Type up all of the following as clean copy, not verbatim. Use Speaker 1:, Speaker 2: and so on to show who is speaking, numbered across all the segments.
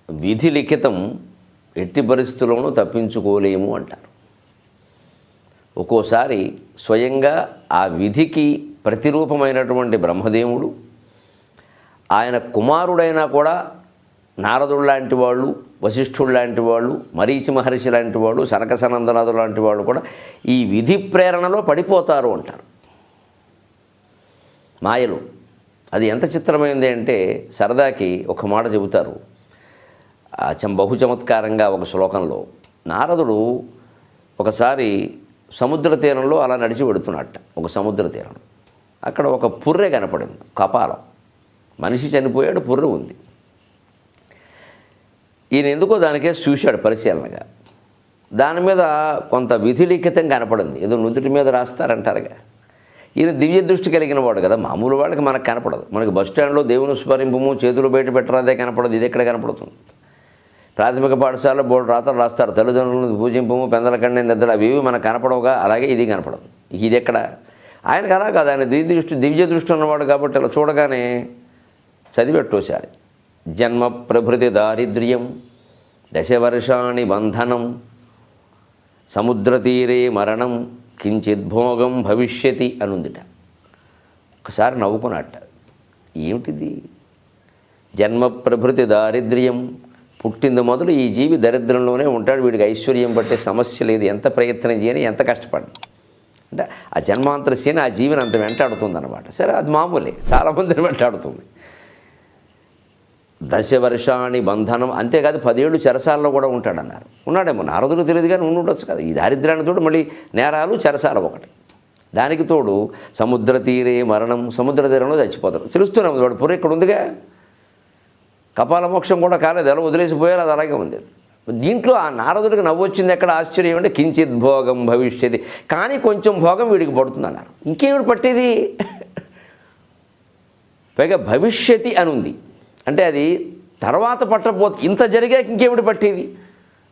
Speaker 1: విధి లిఖితం ఎట్టి పరిస్థితుల్లోనూ తప్పించుకోలేము అంటారు. ఒక్కోసారి స్వయంగా ఆ విధికి ప్రతిరూపమైనటువంటి బ్రహ్మదేవుడు, ఆయన కుమారుడైనా కూడా నారదుడు లాంటి వాళ్ళు, వశిష్ఠుడు లాంటి వాళ్ళు, మరీచి మహర్షి లాంటి వాళ్ళు, సనక సనందనాథుడు లాంటి వాళ్ళు కూడా ఈ విధి ప్రేరణలో పడిపోతారు అంటారు. మాయలు అది ఎంత చిత్రమైంది అంటే సరదాకి ఒక మాట చెబుతారు. బహు చమత్కారంగా ఒక శ్లోకంలో నారదుడు ఒకసారి సముద్ర తీరంలో అలా నడిచి పెడుతున్నట్ట. ఒక సముద్ర తీరం, అక్కడ ఒక పుర్రె కనపడింది, కపాలం. మనిషి చనిపోయాడు, పుర్రె ఉంది. ఈయన ఎందుకో దానికే చూశాడు పరిశీలనగా. దాని మీద కొంత విధిలిఖితం కనపడింది. ఏదో నుదుటి మీద రాస్తారంటారుగా. ఈయన దివ్య దృష్టి కలిగిన వాడు కదా, మామూలు వాళ్ళకి మనకు కనపడదు. మనకి బస్ స్టాండ్లో దేవుని స్మరింపము, చేతులు బయట పెట్టరాదే కనపడదు. ఇది ఎక్కడ కనపడుతుంది? ప్రాథమిక పాఠశాలలో బోర్డు రాతలు రాస్తారు, తల్లిదండ్రులను పూజింపము, పెందలకండి నిద్ర, అవి మనకు కనపడవుగా. అలాగే ఇది కనపడదు. ఇది ఎక్కడ? ఆయనకు అలా కాదు, ఆయన దివ్య దృష్టి ఉన్నవాడు కాబట్టి అలా చూడగానే చదివెట్టోసారి. జన్మ ప్రభృతి దారిద్ర్యం దశవర్షాణి బంధనం సముద్రతీరే మరణం కించిద్భోగం భవిష్యతి అనుందిట. ఒకసారి నవ్వుకున్నట్ట. ఏమిటిది? జన్మ ప్రభృతి దారిద్ర్యం, పుట్టింది మొదలు ఈ జీవి దరిద్రంలోనే ఉంటాడు. వీడికి ఐశ్వర్యం పట్టే సమస్య లేదు. ఎంత ప్రయత్నం చేయని, ఎంత కష్టపడి, అంటే ఆ జన్మాంతర శని ఆ జీవిని అంత వెంటాడుతుంది అన్నమాట. సరే, అది మామూలే, చాలామందిని వెంటాడుతుంది. దశవర్షాణి బంధనం, అంతేకాదు 10 ఏళ్ళు చెరసాలలో కూడా ఉంటాడన్నారు. ఉన్నాడేమో, నారదుడు తెలియదు కానీ ఉండొచ్చు కదా. ఈ దారిద్ర్యాన్ని తోడు మళ్ళీ నేరాలు, చెరసాల ఒకటి. దానికి తోడు సముద్ర తీరే మరణం, సముద్ర తీరంలో చచ్చిపోతారు. తెలుస్తున్నాము, వాడు పుర్రె ఇక్కడ ఉందిగా. కపాల మోక్షం కూడా కాలేదు, ఎలా వదిలేసిపోయారు, అది అలాగే ఉంది. దీంట్లో ఆ నారదుడికి నవ్వొచ్చింది. ఎక్కడ ఆశ్చర్యం అంటే కించిత్ భోగం భవిష్యతి, కానీ కొంచెం భోగం వీడికి పడుతుంది అన్నారు. ఇంకేమిటి పట్టేది? పైగా భవిష్యతి అని ఉంది అంటే అది తర్వాత పట్టపోతే, ఇంత జరిగాక ఇంకేమిటి పట్టేది?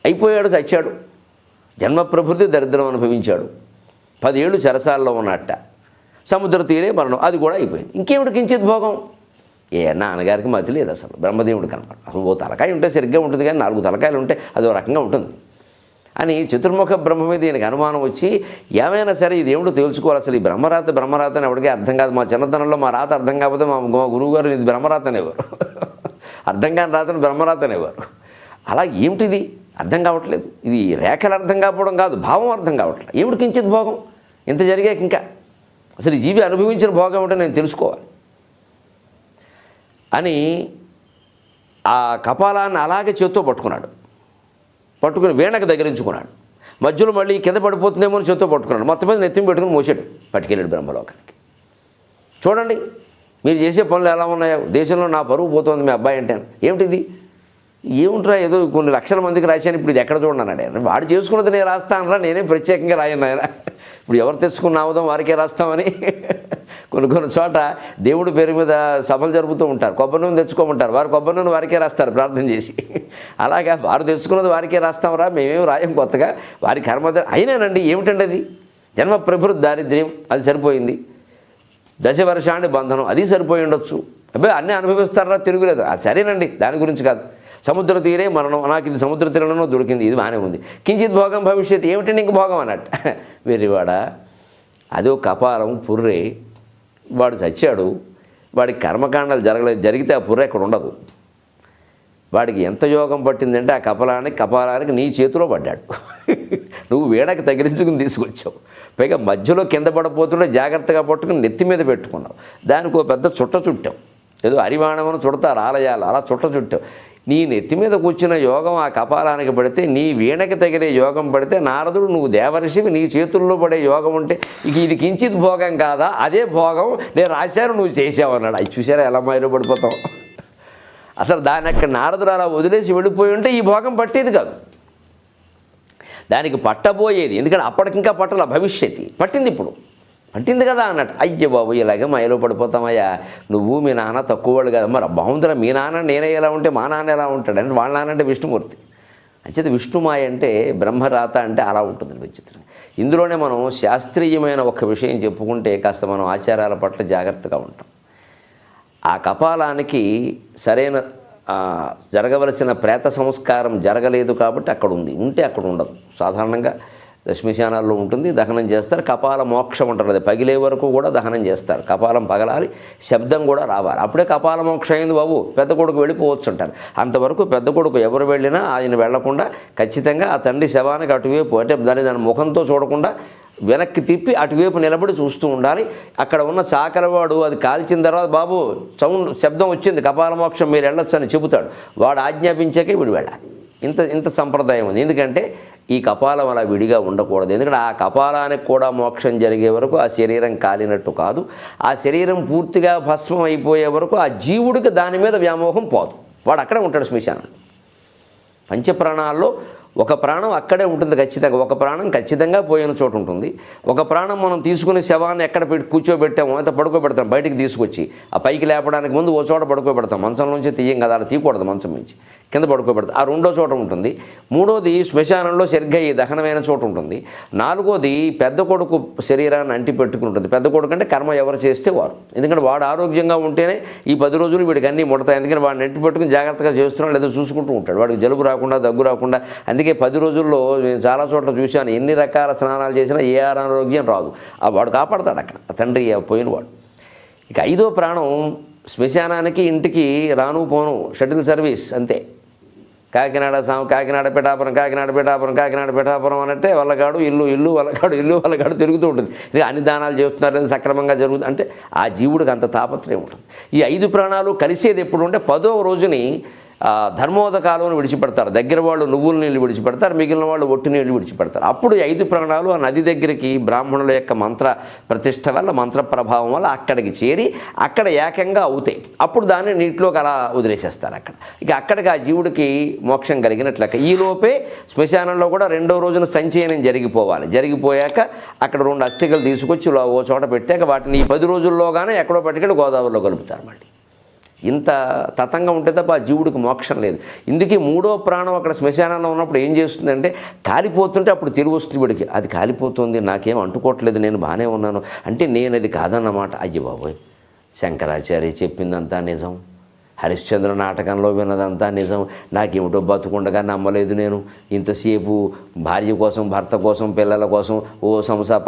Speaker 1: అయిపోయాడు, చచ్చాడు, జన్మప్రభృతి దరిద్రం అనుభవించాడు, 10 ఏళ్ళు చెరసాల్లో ఉన్నట్ట, సముద్ర తీరే మరణం, అది కూడా అయిపోయింది. ఇంకేమిటి కించిత్ భోగం? నాన్నగారికి మతి లేదు అసలు. బ్రహ్మదేవుడు కనపడ, అసలు ఓ తలకాయ ఉంటే సరిగ్గా ఉంటుంది, కానీ 4 తలకాయలు ఉంటే అదో రకంగా ఉంటుంది అని చతుర్ముఖ బ్రహ్మ మీద ఈయనకి అనుమానం వచ్చి, ఏమైనా సరే ఇది ఏమిటో తెలుసుకోవాలి. అసలు ఈ బ్రహ్మరాత అని ఎవరికీ అర్థం కాదు. మా చిన్నతనంలో మా రాత అర్థం కాకపోతే మా గురువుగారు ఇది బ్రహ్మరాత అనేవారు. అర్థం కాని రాతను బ్రహ్మరాత అనేవారు. అలా ఏమిటిది అర్థం కావట్లేదు. ఇది రేఖలు అర్థం కాకపోవడం కాదు, భావం అర్థం కావట్లేదు. ఏమిటి కించిత్ భోగం? ఇంత జరిగాక ఇంకా అసలు ఈ జీవి అనుభవించిన భోగం ఏమిటో నేను తెలుసుకోవాలి అని ఆ కపాలాన్ని అలాగే చేత్తో పట్టుకుని వీణకు దగ్గరించుకున్నాడు. మధ్యలో మళ్ళీ కింద పడిపోతుందేమో అని చేత్తో పట్టుకున్నాడు. మొత్తం మీద నెత్తిని పెట్టుకుని మోసాడు, పట్టుకెళ్ళాడు బ్రహ్మలోకానికి. చూడండి మీరు చేసే పనులు ఎలా ఉన్నాయో. దేశంలో నా పరువు పోతుంది మీ అబ్బాయి అంటే. ఏమిటిది? ఏముంటారా, ఏదో కొన్ని లక్షల మందికి రాశాను, ఇప్పుడు ఇది ఎక్కడ చూడన్నాడు ఆయన. వాడు చేసుకున్నది నేను రాస్తానరా, నేనే ప్రత్యేకంగా రాయను ఆయన. ఇప్పుడు ఎవరు తెచ్చుకున్న ఆవుదాం వారికే రాస్తామని కొన్ని చోట దేవుడి పేరు మీద సభలు జరుపుతూ ఉంటారు. కొబ్బరి నూనె తెచ్చుకోమంటారు, వారు కొబ్బరి నూనె వారికే రాస్తారు ప్రార్థన చేసి. అలాగా వారు తెచ్చుకున్నది వారికే రాస్తామరా, మేమేం రాయం కొత్తగా, వారి కర్మ అయినానండి. ఏమిటండి అది? జన్మ ప్రభృతి దారిద్ర్యం, అది సరిపోయింది. దశవర్షాన్ని బంధనం, అది సరిపోయి ఉండొచ్చు. అబ్బాయి అన్నీ అనుభవిస్తారా, తిరుగులేదు, అది సరేనండి, దాని గురించి కాదు. సముద్ర తీరే మరణం, నాకు ఇది సముద్ర తీరంలో దొరికింది, ఇది బాగానే ఉంది. కించిత్ భోగం భవిష్యత్తు, ఏమిటండి ఇంక భోగం అన్నట్టు. వెర్రివాడ, అదో కపాలం, పుర్రే. వాడు చచ్చాడు, వాడికి కర్మకాండాలు జరిగితే ఆ పుర్రె ఎక్కడ ఉండదు. వాడికి ఎంత యోగం పట్టిందంటే ఆ కపాలానికి నీ చేతిలో పడ్డాడు. నువ్వు వీణకి తగిలించుకుని తీసుకొచ్చావు. పైగా మధ్యలో కింద పడిపోతుంటే జాగ్రత్తగా పట్టుకుని నెత్తి మీద పెట్టుకున్నావు. దానికి ఒక పెద్ద చుట్ట చుట్టావు. ఏదో అరివాణమని చుడతారు ఆలయాలు, అలా చుట్ట చుట్టావు. నీ నెత్తి మీద కూర్చున్న యోగం ఆ కపాలానికి పడితే, నీ వీణకి తగిలే యోగం పడితే, నారదుడు నువ్వు దేవర్షివి, నీ చేతుల్లో పడే యోగం ఉంటే ఇక ఇది కించిత్ భోగం కాదా? అదే భోగం, నేను రాశాను, నువ్వు చేసావు అన్నాడు. అది చూసారా ఎలా మాయలో పడిపోతాం. అసలు దాన్ని అక్కడ నారదుడు అలా వదిలేసి వెళ్ళిపోయి ఉంటే ఈ భోగం పట్టేది కాదు, దానికి పట్టబోయేది. ఎందుకంటే అప్పటికింకా పట్టాల, భవిష్యత్తు పట్టింది, ఇప్పుడు పట్టింది కదా అన్నట్టు. అయ్యో బాబు, ఇలాగే మాయలో పడిపోతామయ్యా, నువ్వు మీ నాన్న తక్కువ వాడు కదా. మరి బాగుందిరా, మీ నాన్న నేనే ఎలా ఉంటే మా నాన్న ఎలా ఉంటాడు అంటే, వాళ్ళ నాన్న అంటే విష్ణుమూర్తి. అంచేత విష్ణుమాయ అంటే బ్రహ్మరాత అంటే అలా ఉంటుంది విచిత్రం. ఇందులోనే మనం శాస్త్రీయమైన ఒక విషయం చెప్పుకుంటే కాస్త మనం ఆచారాల పట్ల జాగ్రత్తగా ఉంటాం. ఆ కపాలానికి సరైన జరగవలసిన ప్రేత సంస్కారం జరగలేదు కాబట్టి అక్కడ ఉంది, ఉంటే అక్కడ ఉండదు. సాధారణంగా శ్మశానాల్లో ఉంటుంది, దహనం చేస్తారు. కపాల మోక్షం అంటారు, అది పగిలే వరకు కూడా దహనం చేస్తారు. కపాలం పగలాలి, శబ్దం కూడా రావాలి, అప్పుడే కపాల మోక్షం అయింది బాబు, పెద్ద కొడుకు వెళ్ళిపోవచ్చు అంటారు. అంతవరకు పెద్ద కొడుకు ఎవరు వెళ్ళినా ఆయన వెళ్లకుండా ఖచ్చితంగా ఆ తండ్రి శవానికి అటువైపు, అంటే దాని ముఖంతో చూడకుండా వెనక్కి తిప్పి అటువైపు నిలబడి చూస్తూ ఉండాలి. అక్కడ ఉన్న చాకలవాడు అది కాల్చిన తర్వాత బాబు శబ్దం వచ్చింది, కపాల మోక్షం మీరు వెళ్ళొచ్చు అని చెబుతాడు. వాడు ఆజ్ఞాపించాకే వీడు వెళ్ళాలి. ఇంత సంప్రదాయం ఉంది. ఎందుకంటే ఈ కపాలం అలా విడిగా ఉండకూడదు. ఎందుకంటే ఆ కపాలానికి కూడా మోక్షం జరిగే వరకు ఆ శరీరం కాలినట్టు కాదు. ఆ శరీరం పూర్తిగా భస్మం అయిపోయే వరకు ఆ జీవుడికి దాని మీద వ్యామోహం పోదు, వాడు అక్కడే ఉంటాడు శ్మశానం. పంచప్రాణాల్లో ఒక ప్రాణం అక్కడే ఉంటుంది ఖచ్చితంగా. ఒక ప్రాణం ఖచ్చితంగా పోయిన చోటు ఉంటుంది. ఒక ప్రాణం మనం తీసుకుని శవాన్ని ఎక్కడ కూర్చోబెట్టామో అంత పడుకోబెడతాం, బయటికి తీసుకొచ్చి ఆ పైకి లేపడానికి ముందు ఓ చోట పడుకోబెడతాం. మంచం నుంచి తీయం కదా, అలా తీయకూడదు, మంచం నుంచి కింద పడుకోబెడతాం. ఆ రెండో చోట ఉంటుంది. మూడోది శ్మశానంలో సరిగ్గా ఈ దహనమైన చోటు ఉంటుంది. నాలుగోది పెద్ద కొడుకు శరీరాన్ని అంటి పెట్టుకుని ఉంటుంది. పెద్ద కొడుకు అంటే కర్మ ఎవరు చేస్తే వారు. ఎందుకంటే వాడు ఆరోగ్యంగా ఉంటేనే ఈ 10 రోజులు వీడికి అన్నీ ముడతాయి. ఎందుకంటే వాడిని అంటి పెట్టుకుని జాగ్రత్తగా చేస్తున్నాడు లేదా చూసుకుంటూ ఉంటాడు. వాడికి జలుబు రాకుండా, దగ్గు రాకుండా. అందుకే 10 రోజుల్లో నేను చాలా చోట్ల చూశాను, ఎన్ని రకాల స్నానాలు చేసినా ఏ అనారోగ్యం రాదు. వాడు కాపాడతాడు అక్కడ, ఆ తండ్రి పోయినవాడు. ఇక 5వ ప్రాణం శ్మశానానికి ఇంటికి రాను పోను షటిల్ సర్వీస్ అంతే. కాకినాడ పిఠాపురం అనంటే వల్లగాడు ఇల్లు వల్లగాడు తిరుగుతూ ఉంటుంది. ఇది అన్ని దానాలు చేస్తున్నారు, సక్రమంగా జరుగుతుంది అంటే ఆ జీవుడికి అంత తాపత్రయం ఉంటుంది. ఈ 5 ప్రాణాలు కలిసేది ఎప్పుడు అంటే 10వ రోజుని ధర్మోదకాలను విడిచిపెడతారు. దగ్గర వాళ్ళు నువ్వుల నీళ్ళు విడిచిపెడతారు, మిగిలిన వాళ్ళు ఒట్టి నీళ్ళు విడిచిపెడతారు. అప్పుడు 5 ప్రాణాలు ఆ నది దగ్గరికి బ్రాహ్మణుల యొక్క మంత్ర ప్రతిష్ట వల్ల, మంత్ర ప్రభావం వల్ల అక్కడికి చేరి అక్కడ ఏకంగా అవుతాయి. అప్పుడు దాన్ని నీటిలోకి అలా వదిలేసేస్తారు అక్కడ. ఇక అక్కడికి ఆ జీవుడికి మోక్షం కలిగినట్లెక్క. ఈలోపే శ్మశానంలో కూడా 2వ రోజున సంచయనం జరిగిపోవాలి. జరిగిపోయాక అక్కడ 2 అస్థికలు తీసుకొచ్చి ఓ చోట పెట్టాక వాటిని ఈ 10 రోజుల్లోగానే ఎక్కడో పట్టుకెళ్ళి గోదావరిలో కలుపుతారు. మళ్ళీ ఇంత తతంగా ఉంటే తప్ప ఆ జీవుడికి మోక్షం లేదు. ఇందుకే 3వ ప్రాణం అక్కడ శ్మశానంలో ఉన్నప్పుడు ఏం చేస్తుందంటే కాలిపోతుంటే అప్పుడు తిరిగి వస్తుంది వీడికి. అది కాలిపోతుంది, నాకేం అంటుకోవట్లేదు, నేను బాగానే ఉన్నాను అంటే నేను అది కాదన్నమాట. అయ్య బాబోయ్, శంకరాచార్య చెప్పిందంతా నిజం, హరిశ్చంద్ర నాటకంలో విన్నదంతా నిజం, నాకేమిటో బతుకుండగా నమ్మలేదు నేను. ఇంతసేపు భార్య కోసం, భర్త కోసం, పిల్లల కోసం,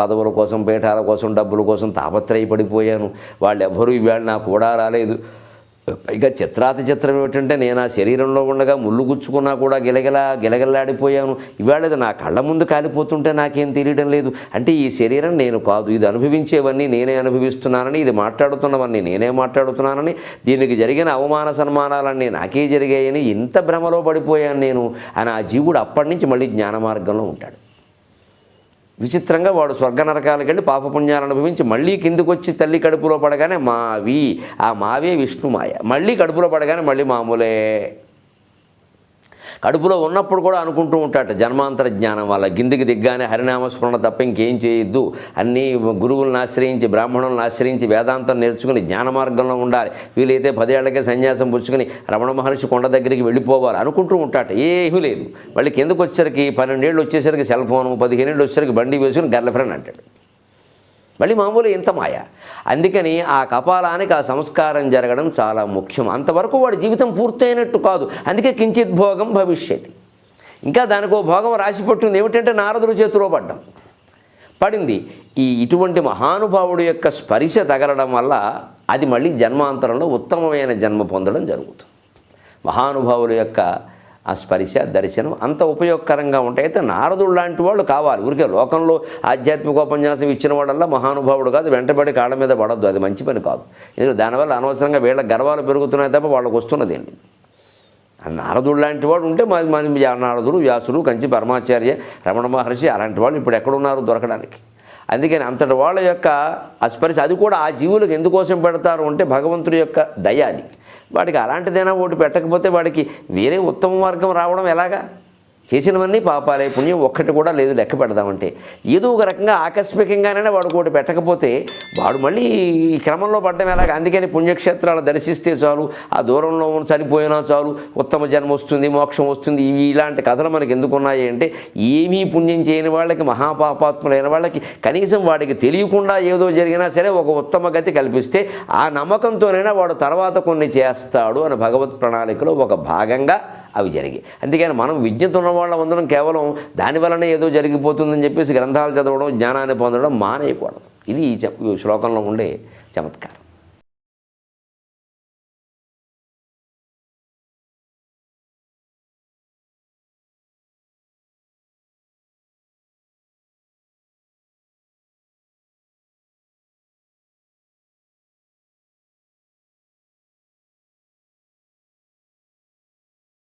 Speaker 1: పదవుల కోసం, పీఠాల కోసం, డబ్బుల కోసం తాపత్రయపడిపోయాను. వాళ్ళు ఎవ్వరూ ఇవాళ నాకు కూడా రాలేదు. ఇక చిత్రం ఏమిటంటే నేను ఆ శరీరంలో ఉండగా ముళ్ళు గుచ్చుకున్నా కూడా గిలగిలాడిపోయాను. ఇవాళ నా కళ్ళ ముందు కాలిపోతుంటే నాకేం తెలియడం లేదు. అంటే ఈ శరీరం నేను కాదు, ఇది అనుభవించేవన్నీ నేనే అనుభవిస్తున్నానని, ఇది మాట్లాడుతున్నవన్నీ నేనే మాట్లాడుతున్నానని, దీనికి జరిగిన అవమాన సన్మానాలన్నీ నాకే జరిగాయని ఇంత భ్రమలో పడిపోయాను నేను అని ఆ జీవుడు అప్పటి నుంచి మళ్ళీ జ్ఞాన మార్గంలో ఉంటాడు. విచిత్రంగా వాడు స్వర్గ నరకాలకు వెళ్ళి పాపపుణ్యాలను అనుభవించి మళ్ళీ కిందికి వచ్చి తల్లి కడుపులో పడగానే ఆ మావే విష్ణుమాయ. మళ్ళీ కడుపులో పడగానే మళ్ళీ మామూలే. కడుపులో ఉన్నప్పుడు కూడా అనుకుంటూ ఉంటాట జన్మాంతర జ్ఞానం వల్ల, కిందికి దిగ్గానే హరినామస్మరణ తప్ప ఇంకేం చేయొద్దు, అన్నీ గురువులను ఆశ్రయించి, బ్రాహ్మణులను ఆశ్రయించి వేదాంతం నేర్చుకుని జ్ఞాన మార్గంలో ఉండాలి, వీలైతే 10 ఏళ్లకే సన్యాసం పుచ్చుకుని రమణ మహర్షి కొండ దగ్గరికి వెళ్ళిపోవాలి అనుకుంటూ ఉంటాట. ఏమీ లేదు. మళ్ళీ కిందకు వచ్చేసరికి 12 ఏళ్ళు వచ్చేసరికి సెల్ ఫోను, 15 ఏళ్ళు వచ్చేసరికి బండి వేసుకుని గర్ల్ ఫ్రెండ్ అంటాడు. మళ్ళీ మామూలు ఇంత మాయ. అందుకని ఆ కపాలానికి ఆ సంస్కారం జరగడం చాలా ముఖ్యం. అంతవరకు వాడి జీవితం పూర్తయినట్టు కాదు. అందుకే కించిత్ భోగం భవిష్యతి. ఇంకా దానికో భోగం రాసి పట్టింది. ఏమిటంటే నారదుల చేతిలో పడింది. ఇటువంటి మహానుభావుడు యొక్క స్పర్శ తగలడం వల్ల అది మళ్ళీ జన్మాంతరంలో ఉత్తమమైన జన్మ పొందడం జరుగుతుంది. మహానుభావుల యొక్క ఆ స్పర్శ, దర్శనం అంత ఉపయోగకరంగా ఉంటాయి. అయితే నారదుడు లాంటి వాళ్ళు కావాలి. ఊరికే లోకంలో ఆధ్యాత్మికోపన్యాసం ఇచ్చిన వాళ్ళల్లా మహానుభావుడు కాదు, వెంటబడి కాళ్ళ మీద పడద్దు, అది మంచి పని కాదు. ఎందుకంటే దానివల్ల అనవసరంగా వీళ్ళ గర్వాలు పెరుగుతున్నాయి తప్ప వాళ్ళకు వస్తున్నది ఏంటి. నారదుడు లాంటి వాడు ఉంటే నారదుడు, వ్యాసుడు, కంచి పరమాచార్య, రమణ మహర్షి అలాంటి వాళ్ళు ఇప్పుడు ఎక్కడున్నారు దొరకడానికి. అందుకని అంతటి వాళ్ళ యొక్క ఆ స్పర్శ అది కూడా ఆ జీవులకు ఎందుకోసం పెడతారు అంటే భగవంతుడి యొక్క దయ. అది వాడికి అలాంటిదైనా ఒకటి పెట్టకపోతే వాడికి వేరే ఉత్తమ మార్గం రావడం ఎలాగా? చేసినవన్నీ పాపాలే, పుణ్యం ఒక్కటి కూడా లేదు లెక్క పెడదామంటే. ఏదో ఒక రకంగా ఆకస్మికంగానే వాడు ఒకటి పెట్టకపోతే వాడు మళ్ళీ ఈ క్రమంలో పడ్డం ఎలాగ. అందుకని పుణ్యక్షేత్రాలు దర్శిస్తే చాలు, ఆ దూరంలో చనిపోయినా చాలు, ఉత్తమ జన్మ వస్తుంది, మోక్షం వస్తుంది, ఇలాంటి కథలు మనకి ఎందుకున్నాయి అంటే, ఏమీ పుణ్యం చేయని వాళ్ళకి, మహాపాపాత్ములైన వాళ్ళకి కనీసం వాడికి తెలియకుండా ఏదో జరిగినా సరే ఒక ఉత్తమ గతి కల్పిస్తే ఆ నమ్మకంతోనైనా వాడు తర్వాత కొన్ని చేస్తాడు అని భగవత్ ప్రణాళికలో ఒక భాగంగా అవి జరిగాయి. అందుకని మనం విజ్ఞత ఉన్న వాళ్ళం అందరం కేవలం దానివల్లనే ఏదో జరిగిపోతుందని చెప్పేసి గ్రంథాలు చదవడం, జ్ఞానాన్ని పొందడం మానేయకూడదు. ఇది ఈ శ్లోకంలో ఉండే చమత్కారం.